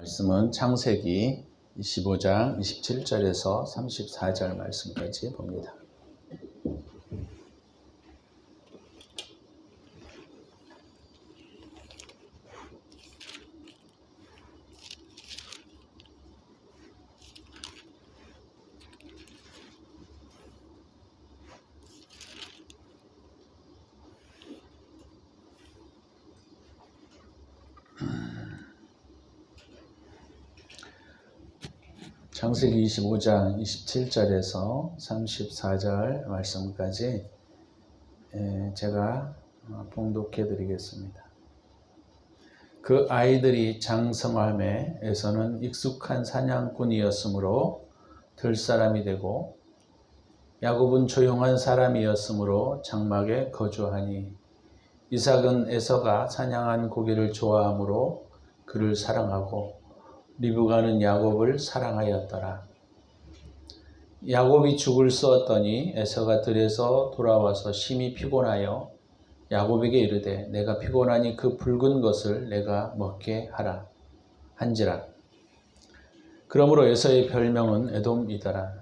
말씀은 창세기 25장 27절에서 34절 말씀까지 봅니다. 창세기 25장 27절에서 34절 말씀까지 제가 봉독해 드리겠습니다. 그 아이들이 장성함에 에서는 익숙한 사냥꾼이었으므로 들사람이 되고 야곱은 조용한 사람이었으므로 장막에 거주하니 이삭은 에서가 사냥한 고기를 좋아하므로 그를 사랑하고 리브가는 야곱을 사랑하였더라. 야곱이 죽을 쏘았더니 에서가 들에서 돌아와서 심히 피곤하여 야곱에게 이르되 내가 피곤하니 그 붉은 것을 내가 먹게 하라 한지라. 그러므로 에서의 별명은 에돔이더라.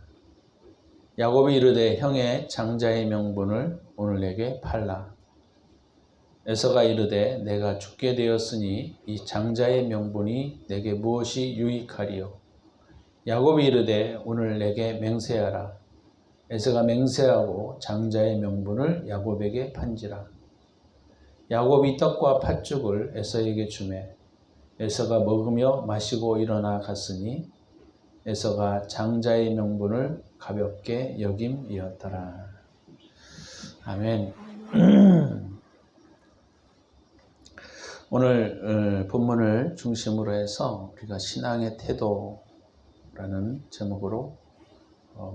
야곱이 이르되 형의 장자의 명분을 오늘 내게 팔라. 에서가 이르되 내가 죽게 되었으니 이 장자의 명분이 내게 무엇이 유익하리요. 야곱이 이르되 오늘 내게 맹세하라. 에서가 맹세하고 장자의 명분을 야곱에게 판지라. 야곱이 떡과 팥죽을 에서에게 주매 에서가 먹으며 마시고 일어나 갔으니 에서가 장자의 명분을 가볍게 여김이었더라. 아멘. 오늘 본문을 중심으로 해서 우리가 신앙의 태도라는 제목으로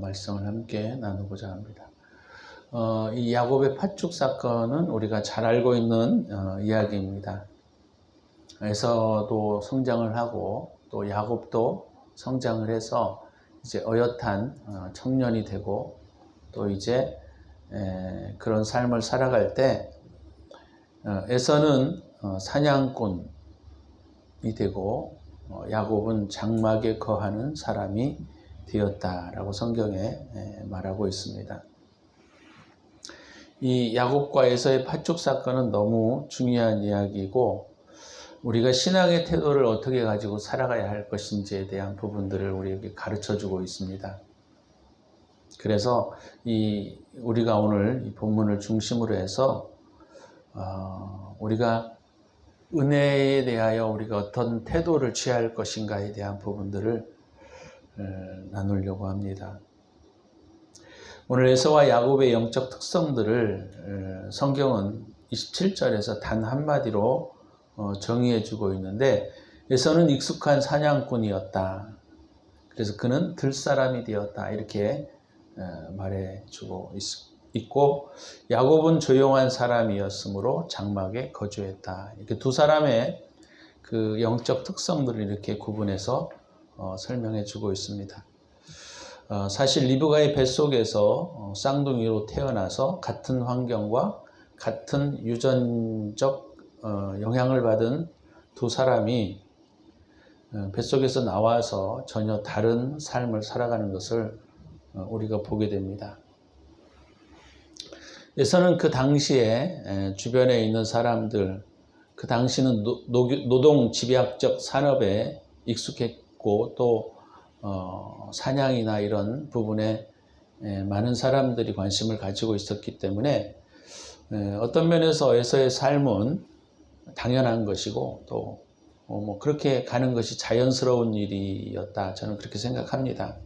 말씀을 함께 나누고자 합니다. 이 야곱의 팥죽 사건은 우리가 잘 알고 있는 이야기입니다. 에서도 성장을 하고 또 야곱도 성장을 해서 이제 어엿한 청년이 되고 또 이제 그런 삶을 살아갈 때 에서는 사냥꾼이 되고 야곱은 장막에 거하는 사람이 되었다라고 성경에 말하고 있습니다. 이 야곱과 에서의 팥죽 사건은 너무 중요한 이야기이고 우리가 신앙의 태도를 어떻게 가지고 살아가야 할 것인지에 대한 부분들을 우리에게 가르쳐주고 있습니다. 그래서 우리가 오늘 이 본문을 중심으로 해서 우리가 은혜에 대하여 우리가 어떤 태도를 취할 것인가에 대한 부분들을 나누려고 합니다. 오늘 에서와 야곱의 영적 특성들을 성경은 27절에서 단 한마디로 정의해 주고 있는데 에서는 익숙한 사냥꾼이었다. 그래서 그는 들사람이 되었다. 이렇게 말해 주고 있고 야곱은 조용한 사람이었으므로 장막에 거주했다. 이렇게 두 사람의 그 영적 특성들을 이렇게 구분해서 설명해 주고 있습니다. 사실 리브가의 뱃속에서 쌍둥이로 태어나서 같은 환경과 같은 유전적 영향을 받은 두 사람이 뱃속에서 나와서 전혀 다른 삶을 살아가는 것을 우리가 보게 됩니다. 에서는 그 당시에 주변에 있는 사람들, 그 당시는 노동 집약적 산업에 익숙했고 또 사냥이나 이런 부분에 많은 사람들이 관심을 가지고 있었기 때문에 어떤 면에서 에서의 삶은 당연한 것이고 또 그렇게 가는 것이 자연스러운 일이었다. 저는 그렇게 생각합니다.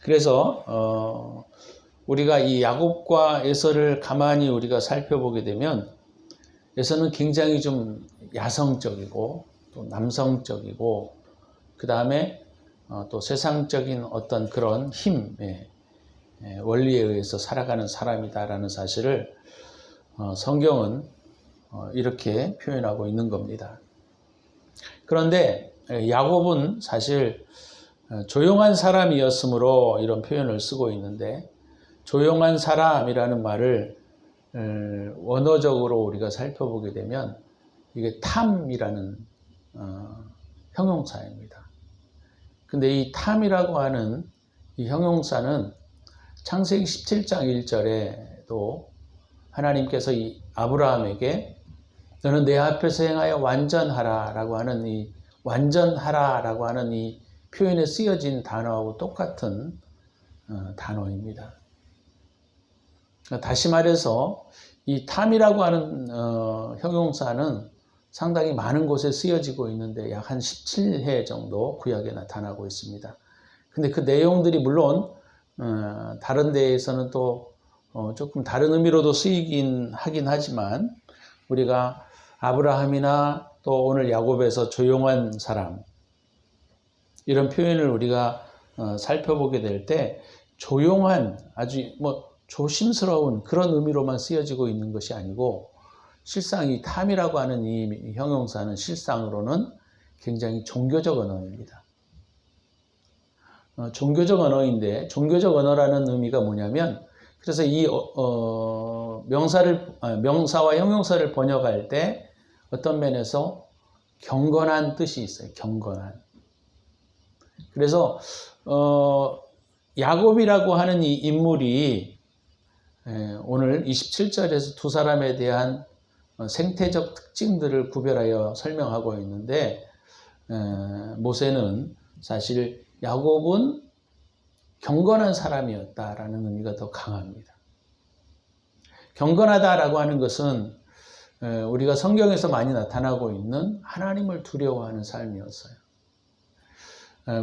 그래서 우리가 이 야곱과 에서를 가만히 우리가 살펴보게 되면 에서는 굉장히 좀 야성적이고 또 남성적이고 그 다음에 또 세상적인 어떤 그런 힘, 원리에 의해서 살아가는 사람이다라는 사실을 성경은 이렇게 표현하고 있는 겁니다. 그런데 야곱은 사실 조용한 사람이었으므로 이런 표현을 쓰고 있는데 조용한 사람이라는 말을 원어적으로 우리가 살펴보게 되면 이게 탐이라는 형용사입니다. 근데 이 탐이라고 하는 이 형용사는 창세기 17장 1절에도 하나님께서 이 아브라함에게 너는 내 앞에서 행하여 완전하라라고 하는 이 완전하라라고 하는 이 표현에 쓰여진 단어하고 똑같은 단어입니다. 다시 말해서 이 탐이라고 하는 형용사는 상당히 많은 곳에 쓰여지고 있는데 약 한 17회 정도 구약에 나타나고 있습니다. 근데 그 내용들이 물론 다른 데에서는 또 조금 다른 의미로도 쓰이긴 하긴 하지만 우리가 아브라함이나 또 오늘 야곱에서 조용한 사람 이런 표현을 우리가 살펴보게 될 때 조용한 아주 조심스러운 그런 의미로만 쓰여지고 있는 것이 아니고 실상 이 탐이라고 하는 이 형용사는 실상으로는 굉장히 종교적 언어입니다. 종교적 언어인데 종교적 언어라는 의미가 뭐냐면 그래서 이 명사와 형용사를 번역할 때 어떤 면에서 경건한 뜻이 있어요. 경건한. 그래서 야곱이라고 하는 이 인물이 오늘 27절에서 두 사람에 대한 생태적 특징들을 구별하여 설명하고 있는데 모세는 사실 야곱은 경건한 사람이었다라는 의미가 더 강합니다. 경건하다라고 하는 것은 우리가 성경에서 많이 나타나고 있는 하나님을 두려워하는 삶이었어요.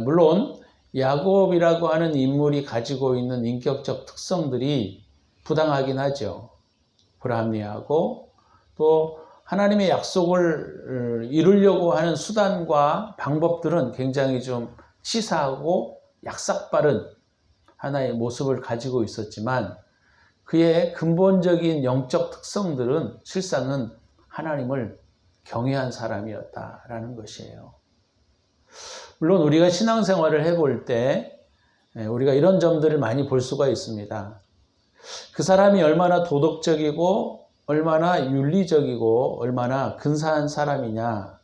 물론 야곱이라고 하는 인물이 가지고 있는 인격적 특성들이 부당하긴 하죠. 불합리하고 또 하나님의 약속을 이루려고 하는 수단과 방법들은 굉장히 좀 치사하고 약삭빠른 하나의 모습을 가지고 있었지만 그의 근본적인 영적 특성들은 실상은 하나님을 경외한 사람이었다라는 것이에요. 물론 우리가 신앙생활을 해볼 때 우리가 이런 점들을 많이 볼 수가 있습니다. 그 사람이 얼마나 도덕적이고 얼마나 윤리적이고 얼마나 근사한 사람이냐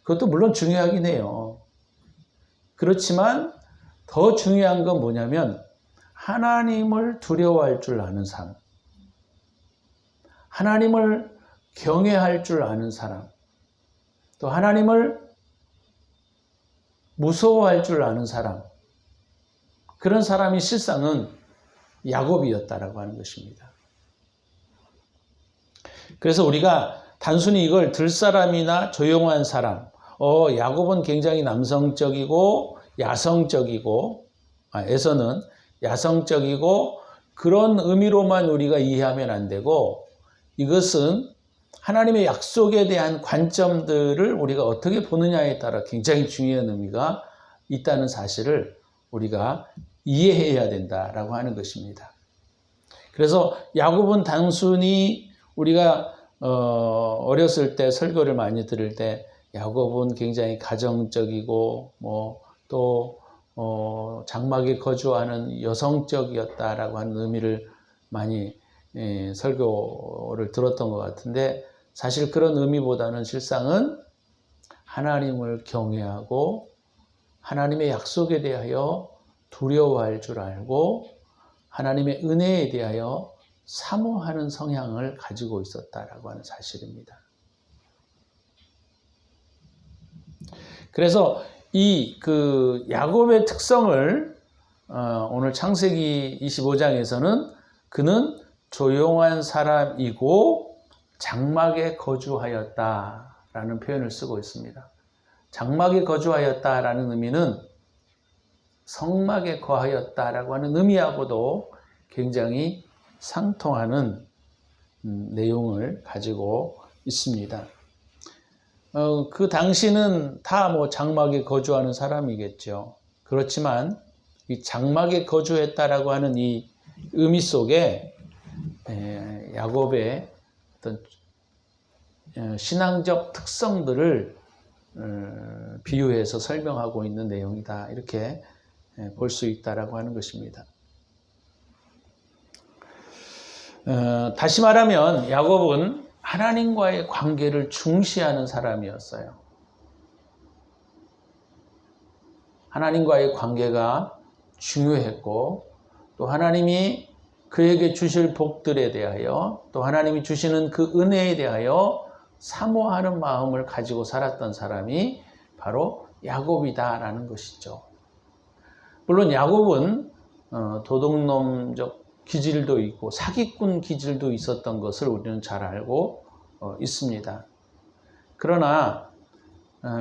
그것도 물론 중요하긴 해요. 그렇지만 더 중요한 건 뭐냐면 하나님을 두려워할 줄 아는 사람, 하나님을 경외할 줄 아는 사람, 또 하나님을 무서워할 줄 아는 사람, 그런 사람이 실상은 야곱이었다라고 하는 것입니다. 그래서 우리가 단순히 이걸 들사람이나 조용한 사람, 야곱은 굉장히 남성적이고 야성적이고, 에서는 야성적이고 그런 의미로만 우리가 이해하면 안 되고 이것은 하나님의 약속에 대한 관점들을 우리가 어떻게 보느냐에 따라 굉장히 중요한 의미가 있다는 사실을 우리가 이해해야 된다라고 하는 것입니다. 그래서 야곱은 단순히 우리가 어렸을 때 설교를 많이 들을 때 야곱은 굉장히 가정적이고 또 장막에 거주하는 여성적이었다라고 하는 의미를 많이 설교를 들었던 것 같은데 사실 그런 의미보다는 실상은 하나님을 경외하고 하나님의 약속에 대하여 두려워할 줄 알고 하나님의 은혜에 대하여 사모하는 성향을 가지고 있었다라고 하는 사실입니다. 그래서 이 야곱의 특성을 오늘 창세기 25장에서는 그는 조용한 사람이고 장막에 거주하였다라는 표현을 쓰고 있습니다. 장막에 거주하였다라는 의미는 성막에 거하였다라고 하는 의미하고도 굉장히 상통하는 내용을 가지고 있습니다. 그 당시는 다 장막에 거주하는 사람이겠죠. 그렇지만 이 장막에 거주했다라고 하는 이 의미 속에 야곱의 어떤 신앙적 특성들을 비유해서 설명하고 있는 내용이다. 이렇게 볼 수 있다라고 하는 것입니다. 다시 말하면 야곱은 하나님과의 관계를 중시하는 사람이었어요. 하나님과의 관계가 중요했고 또 하나님이 그에게 주실 복들에 대하여 또 하나님이 주시는 그 은혜에 대하여 사모하는 마음을 가지고 살았던 사람이 바로 야곱이다라는 것이죠. 물론 야곱은 도둑놈적 기질도 있고 사기꾼 기질도 있었던 것을 우리는 잘 알고 있습니다. 그러나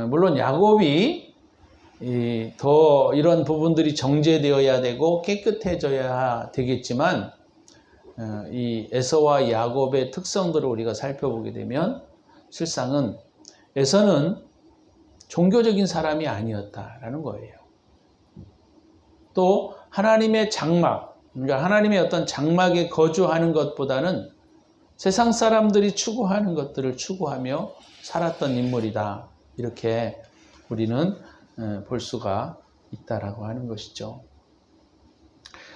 물론 야곱이 더 이런 부분들이 정제되어야 되고 깨끗해져야 되겠지만 이 에서와 야곱의 특성들을 우리가 살펴보게 되면 실상은 에서는 종교적인 사람이 아니었다라는 거예요. 또 하나님의 장막, 그러니까 하나님의 어떤 장막에 거주하는 것보다는 세상 사람들이 추구하는 것들을 추구하며 살았던 인물이다. 이렇게 우리는 볼 수가 있다라고 하는 것이죠.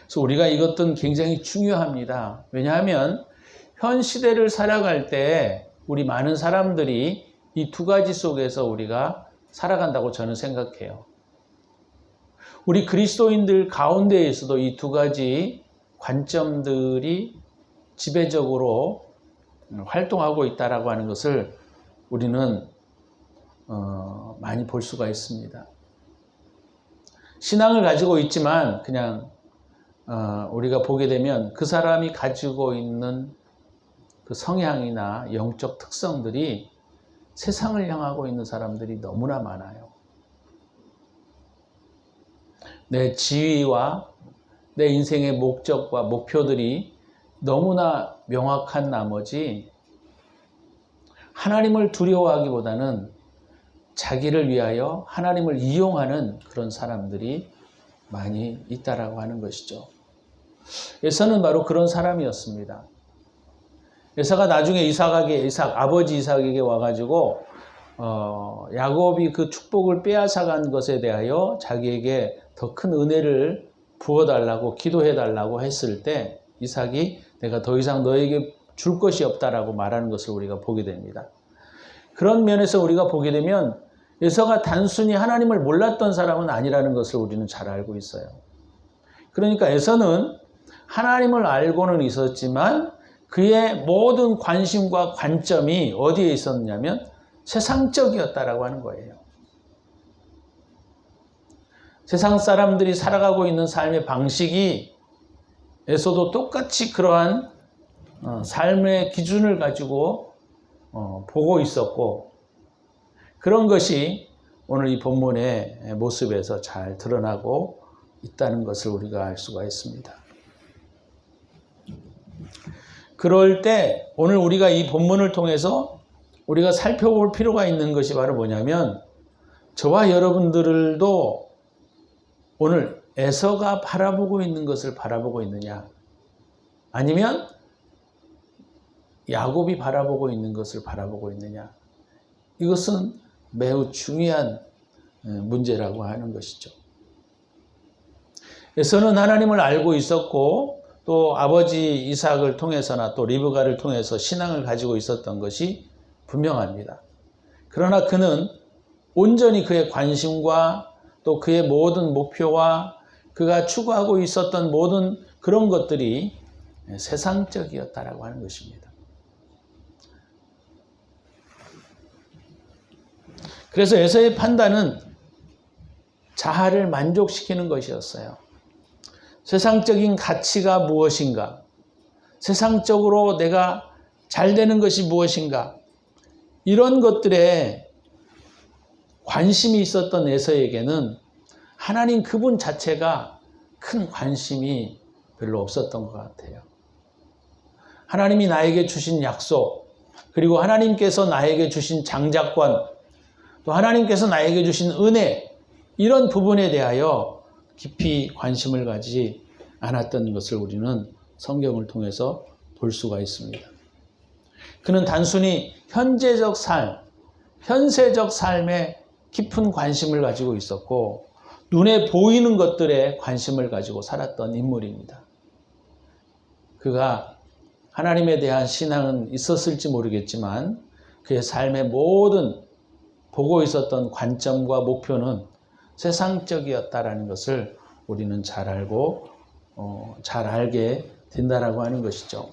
그래서 우리가 이것은 굉장히 중요합니다. 왜냐하면 현 시대를 살아갈 때 우리 많은 사람들이 이 두 가지 속에서 우리가 살아간다고 저는 생각해요. 우리 그리스도인들 가운데에서도 이 두 가지 관점들이 지배적으로 활동하고 있다라고 하는 것을 우리는 많이 볼 수가 있습니다. 신앙을 가지고 있지만 그냥 우리가 보게 되면 그 사람이 가지고 있는 그 성향이나 영적 특성들이 세상을 향하고 있는 사람들이 너무나 많아요. 내 지위와 내 인생의 목적과 목표들이 너무나 명확한 나머지 하나님을 두려워하기보다는 자기를 위하여 하나님을 이용하는 그런 사람들이 많이 있다라고 하는 것이죠. 에서는 바로 그런 사람이었습니다. 에서가 나중에 아버지 이삭에게 와가지고 야곱이 그 축복을 빼앗아간 것에 대하여 자기에게 더 큰 은혜를 부어달라고 기도해달라고 했을 때 이삭이 내가 더 이상 너에게 줄 것이 없다라고 말하는 것을 우리가 보게 됩니다. 그런 면에서 우리가 보게 되면 에서가 단순히 하나님을 몰랐던 사람은 아니라는 것을 우리는 잘 알고 있어요. 그러니까 에서는 하나님을 알고는 있었지만 그의 모든 관심과 관점이 어디에 있었냐면 세상적이었다라고 하는 거예요. 세상 사람들이 살아가고 있는 삶의 방식이 에서도 똑같이 그러한 삶의 기준을 가지고 보고 있었고 그런 것이 오늘 이 본문의 모습에서 잘 드러나고 있다는 것을 우리가 알 수가 있습니다. 그럴 때 오늘 우리가 이 본문을 통해서 우리가 살펴볼 필요가 있는 것이 바로 뭐냐면 저와 여러분들도 오늘 에서가 바라보고 있는 것을 바라보고 있느냐 아니면 야곱이 바라보고 있는 것을 바라보고 있느냐 이것은 매우 중요한 문제라고 하는 것이죠. 에서는 하나님을 알고 있었고 또 아버지 이삭을 통해서나 또 리브가를 통해서 신앙을 가지고 있었던 것이 분명합니다. 그러나 그는 온전히 그의 관심과 또 그의 모든 목표와 그가 추구하고 있었던 모든 그런 것들이 세상적이었다라고 하는 것입니다. 그래서 에서의 판단은 자아를 만족시키는 것이었어요. 세상적인 가치가 무엇인가? 세상적으로 내가 잘 되는 것이 무엇인가? 이런 것들에 관심이 있었던 에서에게는 하나님 그분 자체가 큰 관심이 별로 없었던 것 같아요. 하나님이 나에게 주신 약속, 그리고 하나님께서 나에게 주신 장자권, 또 하나님께서 나에게 주신 은혜, 이런 부분에 대하여 깊이 관심을 가지지 않았던 것을 우리는 성경을 통해서 볼 수가 있습니다. 그는 단순히 현재적 삶, 현세적 삶에 깊은 관심을 가지고 있었고 눈에 보이는 것들에 관심을 가지고 살았던 인물입니다. 그가 하나님에 대한 신앙은 있었을지 모르겠지만 그의 삶의 모든 보고 있었던 관점과 목표는 세상적이었다라는 것을 우리는 잘 알고 잘 알게 된다라고 하는 것이죠.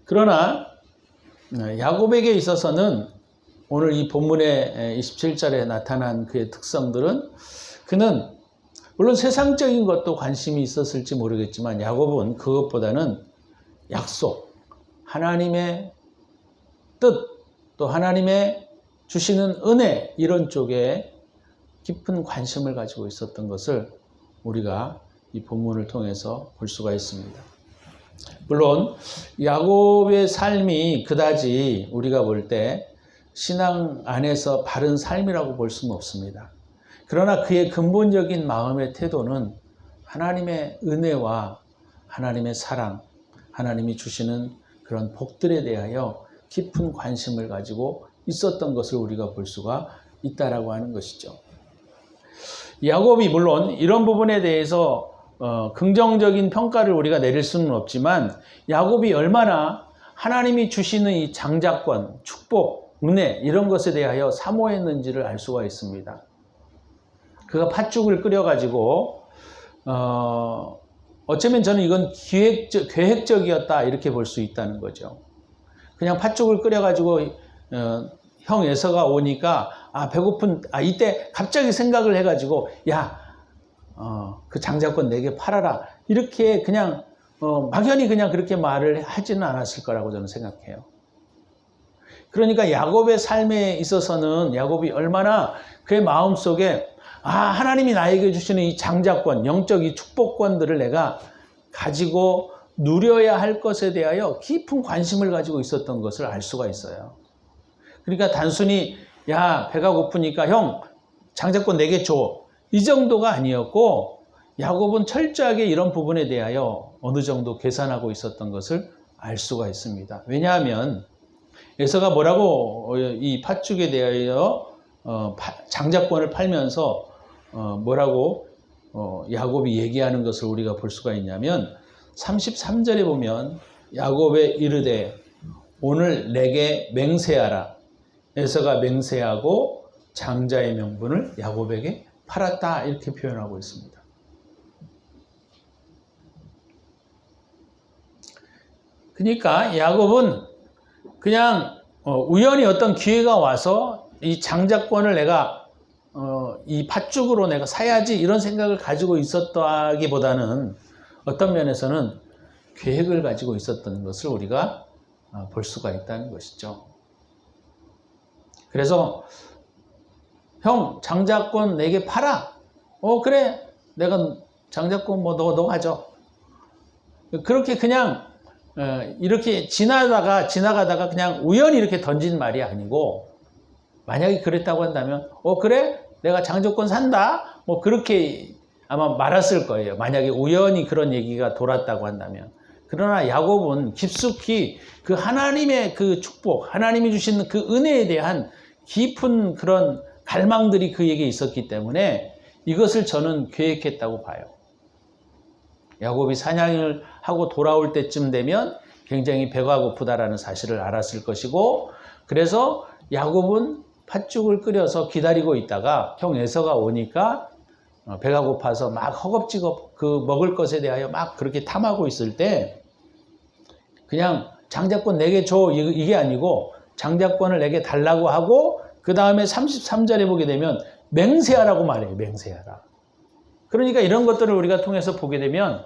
그러나 야곱에게 있어서는 오늘 이 본문의 27절에 나타난 그의 특성들은, 그는 물론 세상적인 것도 관심이 있었을지 모르겠지만 야곱은 그것보다는 약속, 하나님의 뜻, 또 하나님의 주시는 은혜, 이런 쪽에 깊은 관심을 가지고 있었던 것을 우리가 이 본문을 통해서 볼 수가 있습니다. 물론 야곱의 삶이 그다지 우리가 볼 때 신앙 안에서 바른 삶이라고 볼 수는 없습니다. 그러나 그의 근본적인 마음의 태도는 하나님의 은혜와 하나님의 사랑, 하나님이 주시는 그런 복들에 대하여 깊은 관심을 가지고 있었던 것을 우리가 볼 수가 있다라고 하는 것이죠. 야곱이 물론 이런 부분에 대해서 긍정적인 평가를 우리가 내릴 수는 없지만, 야곱이 얼마나 하나님이 주시는 이 장자권, 축복, 은혜, 이런 것에 대하여 사모했는지를 알 수가 있습니다. 그가 팥죽을 끓여가지고 어쩌면 저는 이건 계획적이었다, 이렇게 볼 수 있다는 거죠. 그냥 팥죽을 끓여가지고 형 에서가 오니까 배고픈, 이때 갑자기 생각을 해가지고 그 장자권 내게 팔아라, 이렇게 그냥 막연히 그냥 그렇게 말을 하지는 않았을 거라고 저는 생각해요. 그러니까 야곱의 삶에 있어서는 야곱이 얼마나 그의 마음속에 하나님이 나에게 주시는 이 장자권, 영적 이 축복권들을 내가 가지고 누려야 할 것에 대하여 깊은 관심을 가지고 있었던 것을 알 수가 있어요. 그러니까 단순히 배가 고프니까 형 장자권 내게 줘, 이 정도가 아니었고, 야곱은 철저하게 이런 부분에 대하여 어느 정도 계산하고 있었던 것을 알 수가 있습니다. 왜냐하면 에서가 뭐라고 이 팥죽에 대하여 장자권을 팔면서 뭐라고 야곱이 얘기하는 것을 우리가 볼 수가 있냐면, 33절에 보면 야곱의 이르되 오늘 내게 맹세하라. 에서가 맹세하고 장자의 명분을 야곱에게 팔았다, 이렇게 표현하고 있습니다. 그러니까 야곱은 그냥 우연히 어떤 기회가 와서 이 장자권을 내가 이 팥죽으로 내가 사야지, 이런 생각을 가지고 있었다기보다는 어떤 면에서는 계획을 가지고 있었던 것을 우리가 볼 수가 있다는 것이죠. 그래서 형 장자권 내게 팔아. 그래, 내가 장자권 너 가져. 그렇게 그냥 이렇게 지나가다가 그냥 우연히 이렇게 던진 말이 아니고, 만약에 그랬다고 한다면 그래, 내가 장자권 산다, 그렇게 아마 말았을 거예요. 만약에 우연히 그런 얘기가 돌았다고 한다면. 그러나 야곱은 깊숙이 그 하나님의 그 축복, 하나님이 주시는 그 은혜에 대한 깊은 그런 갈망들이 그에게 있었기 때문에 이것을 저는 계획했다고 봐요. 야곱이 사냥을 하고 돌아올 때쯤 되면 굉장히 배가 고프다라는 사실을 알았을 것이고, 그래서 야곱은 팥죽을 끓여서 기다리고 있다가 형 에서가 오니까 배가 고파서 막 허겁지겁 그 먹을 것에 대하여 막 그렇게 탐하고 있을 때, 그냥 장자권 내게 줘, 이게 아니고 장자권을 내게 달라고 하고, 그 다음에 33절에 보게 되면 맹세하라고 말해요. 맹세하라. 그러니까 이런 것들을 우리가 통해서 보게 되면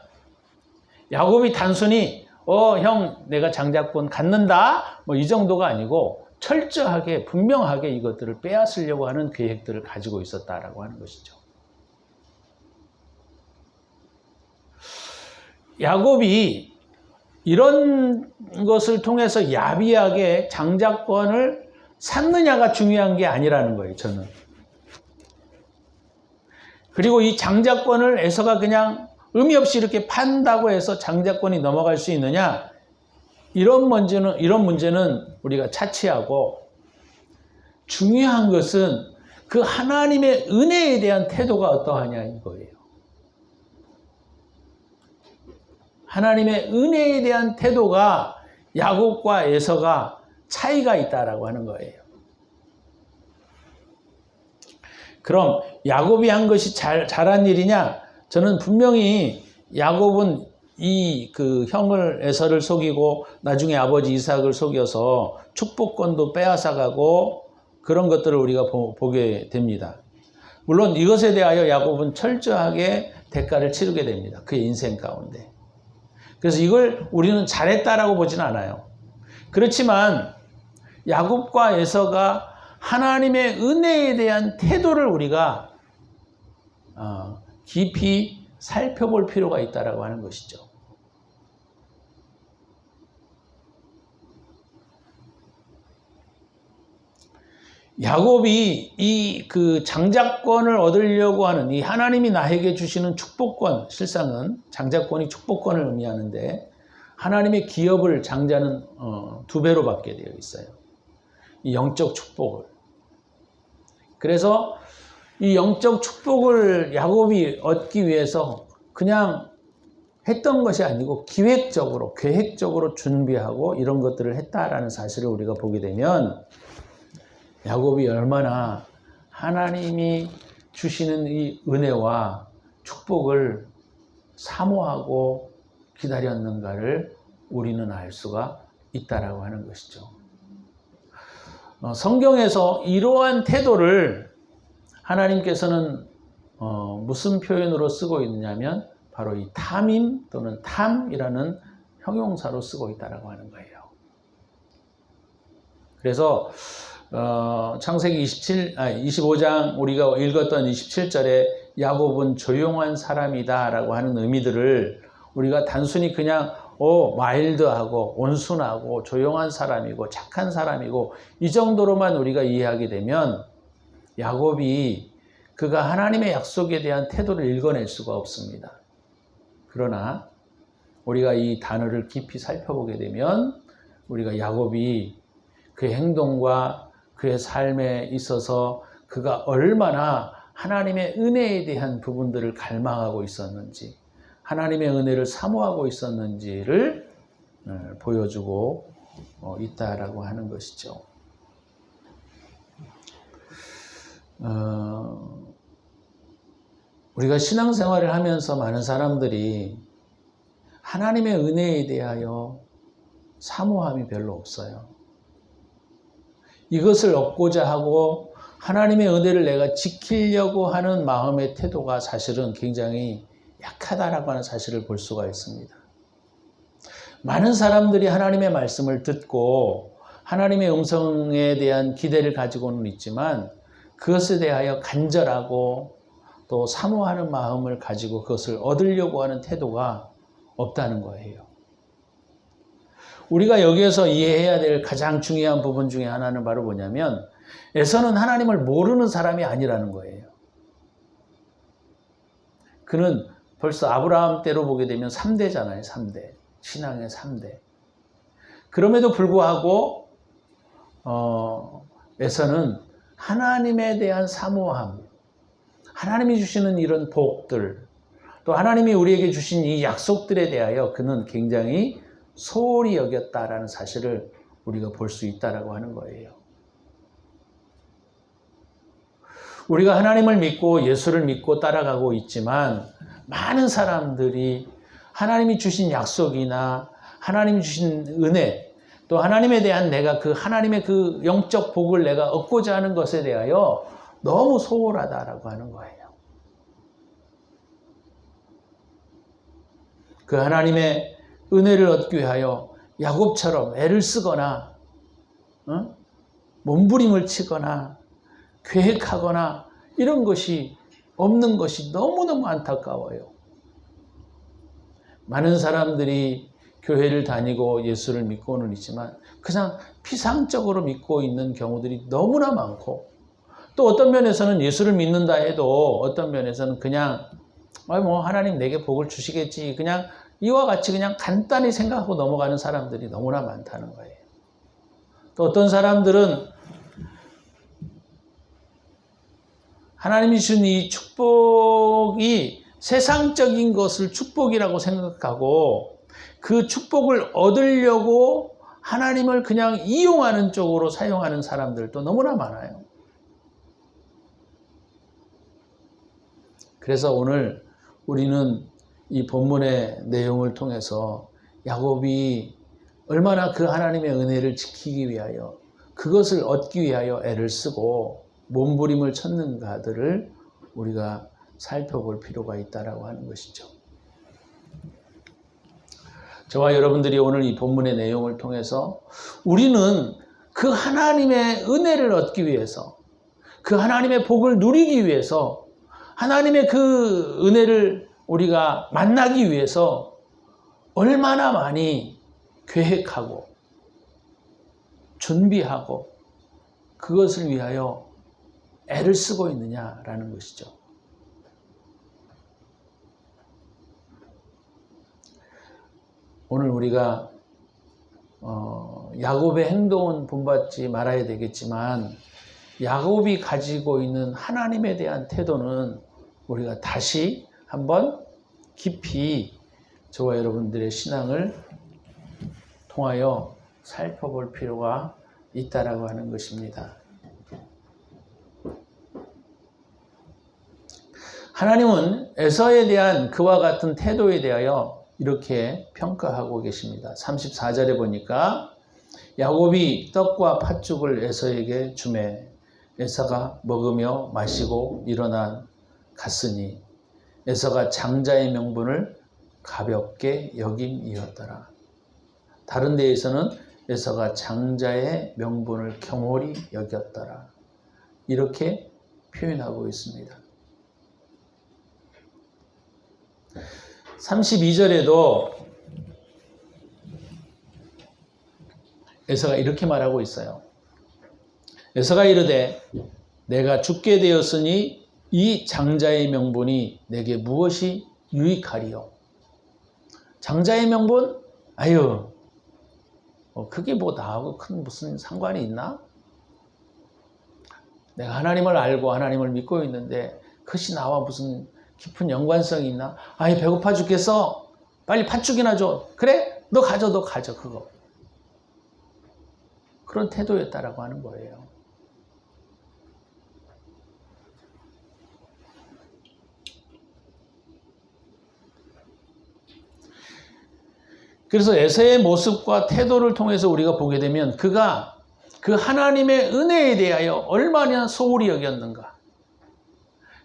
야곱이 단순히 형 내가 장자권 갖는다, 이 정도가 아니고 철저하게 분명하게 이것들을 빼앗으려고 하는 계획들을 가지고 있었다라고 하는 것이죠. 야곱이 이런 것을 통해서 야비하게 장자권을 샀느냐가 중요한 게 아니라는 거예요, 저는. 그리고 이 장자권을 에서가 그냥 의미 없이 이렇게 판다고 해서 장자권이 넘어갈 수 있느냐, 이런 문제는 우리가 차치하고, 중요한 것은 그 하나님의 은혜에 대한 태도가 어떠하냐, 이거예요. 하나님의 은혜에 대한 태도가 야곱과 에서가 차이가 있다라고 하는 거예요. 그럼 야곱이 한 것이 잘한 일이냐? 저는 분명히 야곱은 그 형을 에서를 속이고 나중에 아버지 이삭을 속여서 축복권도 빼앗아가고 그런 것들을 우리가 보게 됩니다. 물론 이것에 대하여 야곱은 철저하게 대가를 치르게 됩니다. 그의 인생 가운데. 그래서 이걸 우리는 잘했다라고 보지는 않아요. 그렇지만 야곱과 에서가 하나님의 은혜에 대한 태도를 우리가 깊이 살펴볼 필요가 있다라고 하는 것이죠. 야곱이 이 그 장자권을 얻으려고 하는 이 하나님이 나에게 주시는 축복권, 실상은 장자권이 축복권을 의미하는데 하나님의 기업을 장자는 2배로 받게 되어 있어요. 이 영적 축복을. 그래서 이 영적 축복을 야곱이 얻기 위해서 그냥 했던 것이 아니고 기획적으로, 계획적으로 준비하고 이런 것들을 했다라는 사실을 우리가 보게 되면 야곱이 얼마나 하나님이 주시는 이 은혜와 축복을 사모하고 기다렸는가를 우리는 알 수가 있다라고 하는 것이죠. 성경에서 이러한 태도를 하나님께서는 무슨 표현으로 쓰고 있느냐면 바로 이 탐임 또는 탐이라는 형용사로 쓰고 있다라고 하는 거예요. 그래서 창세기 25장 우리가 읽었던 27절에 야곱은 조용한 사람이다 라고 하는 의미들을 우리가 단순히 그냥 마일드하고 온순하고 조용한 사람이고 착한 사람이고 이 정도로만 우리가 이해하게 되면 야곱이 그가 하나님의 약속에 대한 태도를 읽어낼 수가 없습니다. 그러나 우리가 이 단어를 깊이 살펴보게 되면 우리가 야곱이 그의 행동과 그의 삶에 있어서 그가 얼마나 하나님의 은혜에 대한 부분들을 갈망하고 있었는지, 하나님의 은혜를 사모하고 있었는지를 보여주고 있다라고 하는 것이죠. 우리가 신앙생활을 하면서 많은 사람들이 하나님의 은혜에 대하여 사모함이 별로 없어요. 이것을 얻고자 하고 하나님의 은혜를 내가 지키려고 하는 마음의 태도가 사실은 굉장히 약하다라고 하는 사실을 볼 수가 있습니다. 많은 사람들이 하나님의 말씀을 듣고 하나님의 음성에 대한 기대를 가지고는 있지만 그것에 대하여 간절하고 또 사모하는 마음을 가지고 그것을 얻으려고 하는 태도가 없다는 거예요. 우리가 여기에서 이해해야 될 가장 중요한 부분 중에 하나는 바로 뭐냐면 에서는 하나님을 모르는 사람이 아니라는 거예요. 그는 벌써 아브라함 때로 보게 되면 3대잖아요. 3대. 신앙의 3대. 그럼에도 불구하고 에서는 하나님에 대한 사모함, 하나님이 주시는 이런 복들, 또 하나님이 우리에게 주신 이 약속들에 대하여 그는 굉장히 소홀히 여겼다라는 사실을 우리가 볼 수 있다라고 하는 거예요. 우리가 하나님을 믿고 예수를 믿고 따라가고 있지만 많은 사람들이 하나님이 주신 약속이나 하나님이 주신 은혜, 또 하나님에 대한 내가 그 하나님의 그 영적 복을 내가 얻고자 하는 것에 대하여 너무 소홀하다라고 하는 거예요. 그 하나님의 은혜를 얻기 위하여 야곱처럼 애를 쓰거나 몸부림을 치거나 계획하거나 이런 것이 없는 것이 너무너무 안타까워요. 많은 사람들이 교회를 다니고 예수를 믿고는 있지만 그냥 피상적으로 믿고 있는 경우들이 너무나 많고 또 어떤 면에서는 예수를 믿는다 해도 어떤 면에서는 그냥 하나님 내게 복을 주시겠지 그냥 이와 같이 그냥 간단히 생각하고 넘어가는 사람들이 너무나 많다는 거예요. 또 어떤 사람들은 하나님이 주신 이 축복이 세상적인 것을 축복이라고 생각하고 그 축복을 얻으려고 하나님을 그냥 이용하는 쪽으로 사용하는 사람들도 너무나 많아요. 그래서 오늘 우리는 이 본문의 내용을 통해서 야곱이 얼마나 그 하나님의 은혜를 지키기 위하여 그것을 얻기 위하여 애를 쓰고 몸부림을 쳤는가들을 우리가 살펴볼 필요가 있다라고 하는 것이죠. 저와 여러분들이 오늘 이 본문의 내용을 통해서 우리는 그 하나님의 은혜를 얻기 위해서 그 하나님의 복을 누리기 위해서 하나님의 그 은혜를 우리가 만나기 위해서 얼마나 많이 계획하고 준비하고 그것을 위하여 애를 쓰고 있느냐라는 것이죠. 오늘 우리가 야곱의 행동은 본받지 말아야 되겠지만 야곱이 가지고 있는 하나님에 대한 태도는 우리가 다시 한번 깊이 저와 여러분들의 신앙을 통하여 살펴볼 필요가 있다라고 하는 것입니다. 하나님은 에서에 대한 그와 같은 태도에 대하여 이렇게 평가하고 계십니다. 34절에 보니까 야곱이 떡과 팥죽을 에서에게 주매 에서가 먹으며 마시고 일어나 갔으니 에서가 장자의 명분을 가볍게 여김이었더라. 다른 데에서는 에서가 장자의 명분을 경홀히 여겼더라. 이렇게 표현하고 있습니다. 32절에도 에서가 이렇게 말하고 있어요. 에서가 이르되 내가 죽게 되었으니 이 장자의 명분이 내게 무엇이 유익하리요? 장자의 명분? 아유, 그게 뭐 나하고 큰 무슨 상관이 있나? 내가 하나님을 알고 하나님을 믿고 있는데 그것이 나와 무슨 깊은 연관성이 있나? 아이 배고파 죽겠어. 빨리 팥죽이나 줘. 그래? 너 가져 그거. 그런 태도였다라고 하는 거예요. 그래서 에서의 모습과 태도를 통해서 우리가 보게 되면 그가 그 하나님의 은혜에 대하여 얼마나 소홀히 여겼는가.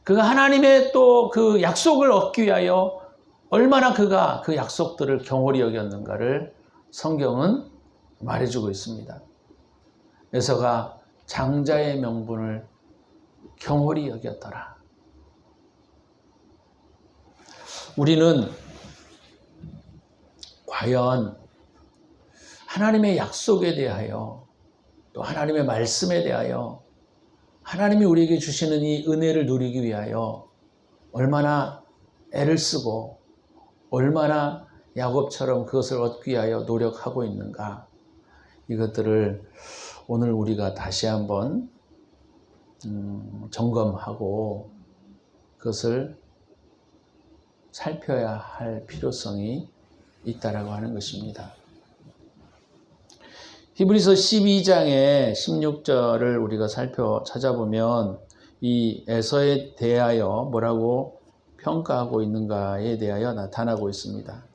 그가 하나님의 또 그 약속을 얻기 위하여 얼마나 그가 그 약속들을 경홀히 여겼는가를 성경은 말해주고 있습니다. 에서가 장자의 명분을 경홀히 여겼더라. 우리는 과연 하나님의 약속에 대하여 또 하나님의 말씀에 대하여 하나님이 우리에게 주시는 이 은혜를 누리기 위하여 얼마나 애를 쓰고 얼마나 야곱처럼 그것을 얻기 위하여 노력하고 있는가, 이것들을 오늘 우리가 다시 한번 점검하고 그것을 살펴야 할 필요성이 있다라고 하는 것입니다. 히브리서 12장의 16절을 우리가 찾아보면 이 에서에 대하여 뭐라고 평가하고 있는가에 대하여 나타나고 있습니다.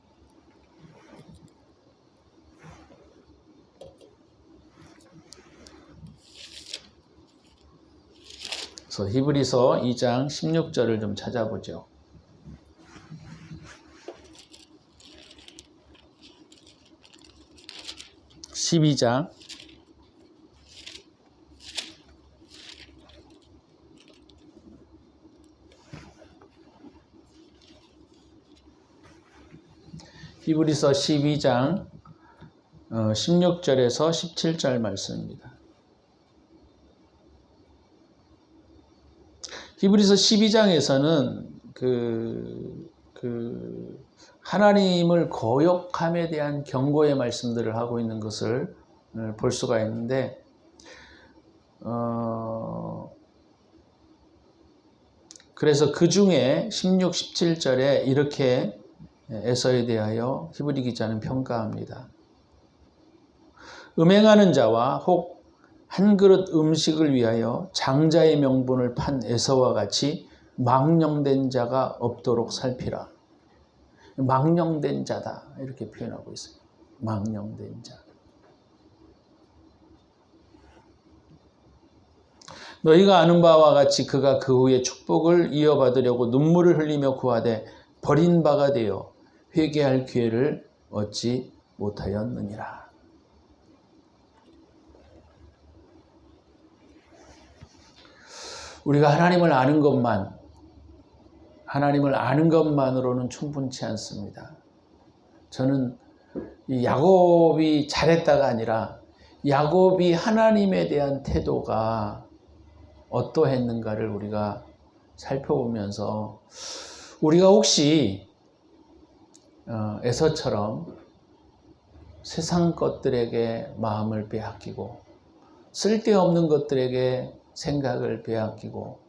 그래서 히브리서 2장 16절을 좀 찾아보죠. 히브리서 12장 16절에서 17절 말씀입니다. 히브리서 12장에서는 하나님을 거역함에 대한 경고의 말씀들을 하고 있는 것을 볼 수가 있는데, 그래서 그 중에 16, 17절에 이렇게 에서에 대하여 히브리 기자는 평가합니다. 음행하는 자와 혹 한 그릇 음식을 위하여 장자의 명분을 판 에서와 같이 망령된 자가 없도록 살피라. 망령된 자다 이렇게 표현하고 있어요. 망령된 자. 너희가 아는 바와 같이 그가 그 후에 축복을 이어받으려고 눈물을 흘리며 구하되 버린 바가 되어 회개할 기회를 얻지 못하였느니라. 우리가 하나님을 아는 것만으로는 충분치 않습니다. 저는 이 야곱이 잘했다가 아니라 야곱이 하나님에 대한 태도가 어떠했는가를 우리가 살펴보면서 우리가 혹시 에서처럼 세상 것들에게 마음을 빼앗기고 쓸데없는 것들에게 생각을 빼앗기고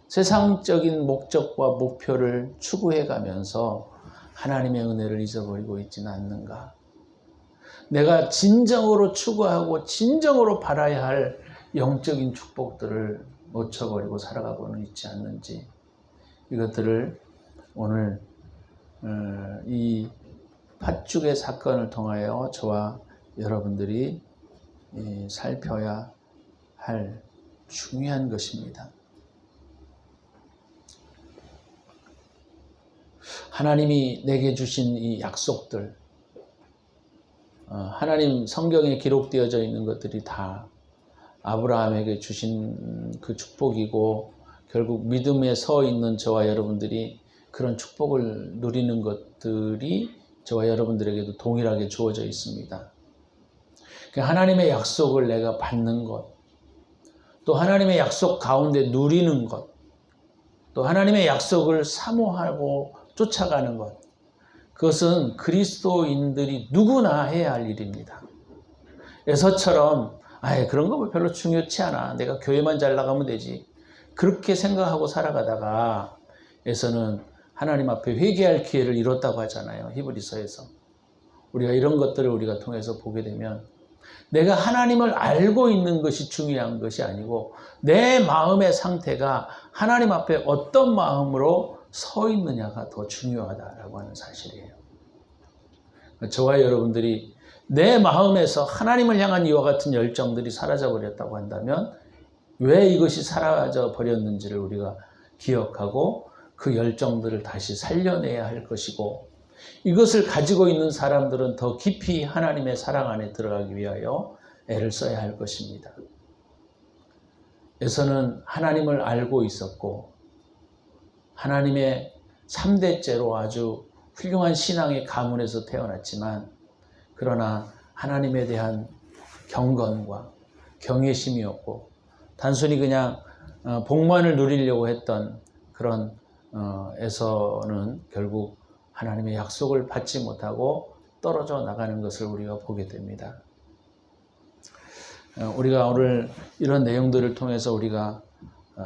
세상적인 목적과 목표를 추구해 가면서 하나님의 은혜를 잊어버리고 있지는 않는가? 내가 진정으로 추구하고 진정으로 바라야 할 영적인 축복들을 놓쳐버리고 살아가고는 있지 않는지, 이것들을 오늘 이 팥죽의 사건을 통하여 저와 여러분들이 살펴야 할 중요한 것입니다. 하나님이 내게 주신 이 약속들, 하나님 성경에 기록되어져 있는 것들이 다 아브라함에게 주신 그 축복이고 결국 믿음에 서 있는 저와 여러분들이 그런 축복을 누리는 것들이 저와 여러분들에게도 동일하게 주어져 있습니다. 하나님의 약속을 내가 받는 것, 또 하나님의 약속 가운데 누리는 것, 또 하나님의 약속을 사모하고 쫓아가는 것, 그것은 그리스도인들이 누구나 해야 할 일입니다. 에서처럼 그런 거 별로 중요치 않아, 내가 교회만 잘 나가면 되지, 그렇게 생각하고 살아가다가 에서는 하나님 앞에 회개할 기회를 잃었다고 하잖아요. 히브리서에서. 우리가 이런 것들을 우리가 통해서 보게 되면 내가 하나님을 알고 있는 것이 중요한 것이 아니고 내 마음의 상태가 하나님 앞에 어떤 마음으로 서 있느냐가 더 중요하다라고 하는 사실이에요. 저와 여러분들이 내 마음에서 하나님을 향한 이와 같은 열정들이 사라져 버렸다고 한다면 왜 이것이 사라져 버렸는지를 우리가 기억하고 그 열정들을 다시 살려내야 할 것이고, 이것을 가지고 있는 사람들은 더 깊이 하나님의 사랑 안에 들어가기 위하여 애를 써야 할 것입니다. 에서는 하나님을 알고 있었고 하나님의 3대째로 아주 훌륭한 신앙의 가문에서 태어났지만, 그러나 하나님에 대한 경건과 경외심이었고 단순히 그냥 복만을 누리려고 했던 그런 에서는 결국 하나님의 약속을 받지 못하고 떨어져 나가는 것을 우리가 보게 됩니다. 우리가 오늘 이런 내용들을 통해서 우리가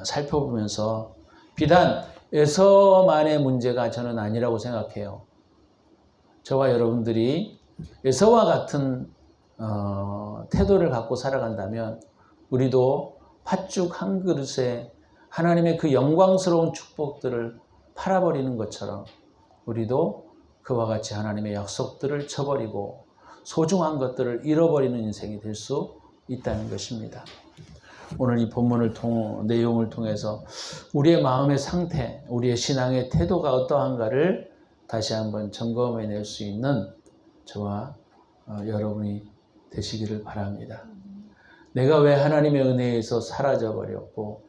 살펴보면서 비단 에서만의 문제가 저는 아니라고 생각해요. 저와 여러분들이 에서와 같은 태도를 갖고 살아간다면 우리도 팥죽 한 그릇에 하나님의 그 영광스러운 축복들을 팔아버리는 것처럼 우리도 그와 같이 하나님의 약속들을 쳐버리고 소중한 것들을 잃어버리는 인생이 될 수 있다는 것입니다. 오늘 이 본문을 내용을 통해서 우리의 마음의 상태, 우리의 신앙의 태도가 어떠한가를 다시 한번 점검해낼 수 있는 저와 여러분이 되시기를 바랍니다. 내가 왜 하나님의 은혜에서 사라져버렸고,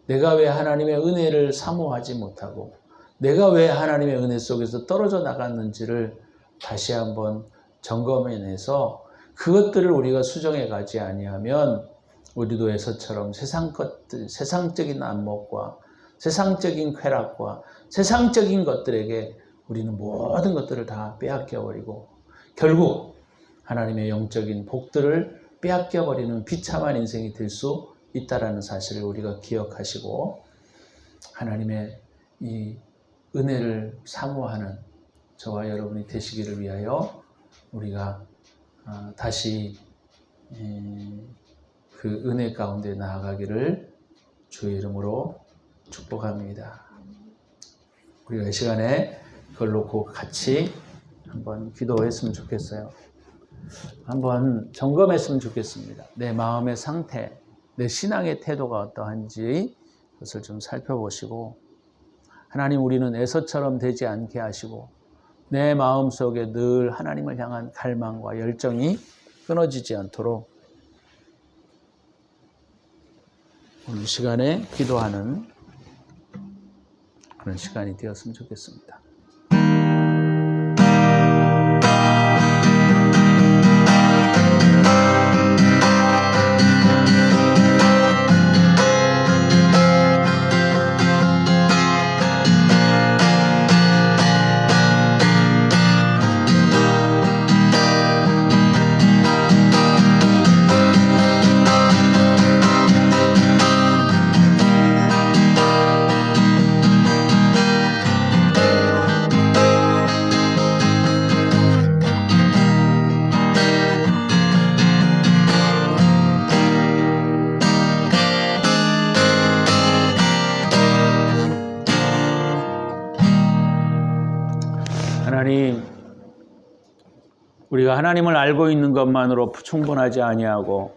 내가 왜 하나님의 은혜를 사모하지 못하고, 내가 왜 하나님의 은혜 속에서 떨어져 나갔는지를 다시 한번 점검해내서 그것들을 우리가 수정해 가지 아니하면 우리도 에서처럼 세상적인 안목과 세상적인 쾌락과 세상적인 것들에게 우리는 모든 것들을 다 빼앗겨버리고 결국 하나님의 영적인 복들을 빼앗겨버리는 비참한 인생이 될 수 있다는 사실을 우리가 기억하시고, 하나님의 이 은혜를 사모하는 저와 여러분이 되시기를 위하여 우리가 다시 그 은혜 가운데 나아가기를 주의 이름으로 축복합니다. 우리가 이 시간에 그걸 놓고 같이 한번 기도했으면 좋겠어요. 한번 점검했으면 좋겠습니다. 내 마음의 상태, 내 신앙의 태도가 어떠한지 그것을 좀 살펴보시고, 하나님, 우리는 에서처럼 되지 않게 하시고 내 마음속에 늘 하나님을 향한 갈망과 열정이 끊어지지 않도록 오늘 시간에 기도하는 그런 시간이 되었으면 좋겠습니다. 하나님, 우리가 하나님을 알고 있는 것만으로 충분하지 아니하고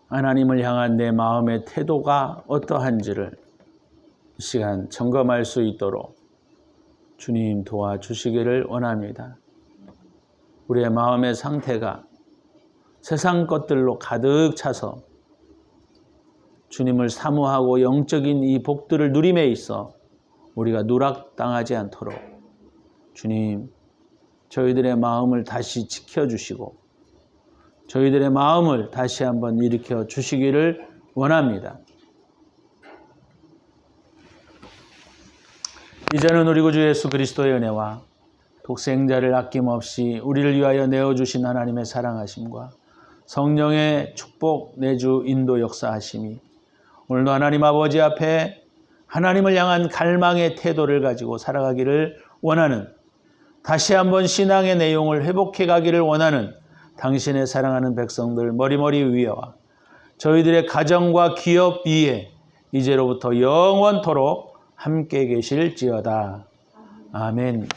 하나님을 향한 내 마음의 태도가 어떠한지를 이 시간 점검할 수 있도록 주님 도와주시기를 원합니다. 우리의 마음의 상태가 세상 것들로 가득 차서 주님을 사모하고 영적인 이 복들을 누림에 있어 우리가 누락당하지 않도록 주님, 저희들의 마음을 다시 지켜주시고 저희들의 마음을 다시 한번 일으켜 주시기를 원합니다. 이제는 우리 구주 예수 그리스도의 은혜와 독생자를 아낌없이 우리를 위하여 내어주신 하나님의 사랑하심과 성령의 축복 내주 인도 역사하심이 오늘도 하나님 아버지 앞에 하나님을 향한 갈망의 태도를 가지고 살아가기를 원하는, 다시 한번 신앙의 내용을 회복해 가기를 원하는 당신의 사랑하는 백성들 머리머리 위에와 저희들의 가정과 기업 위에 이제로부터 영원토록 함께 계실지어다. 아멘.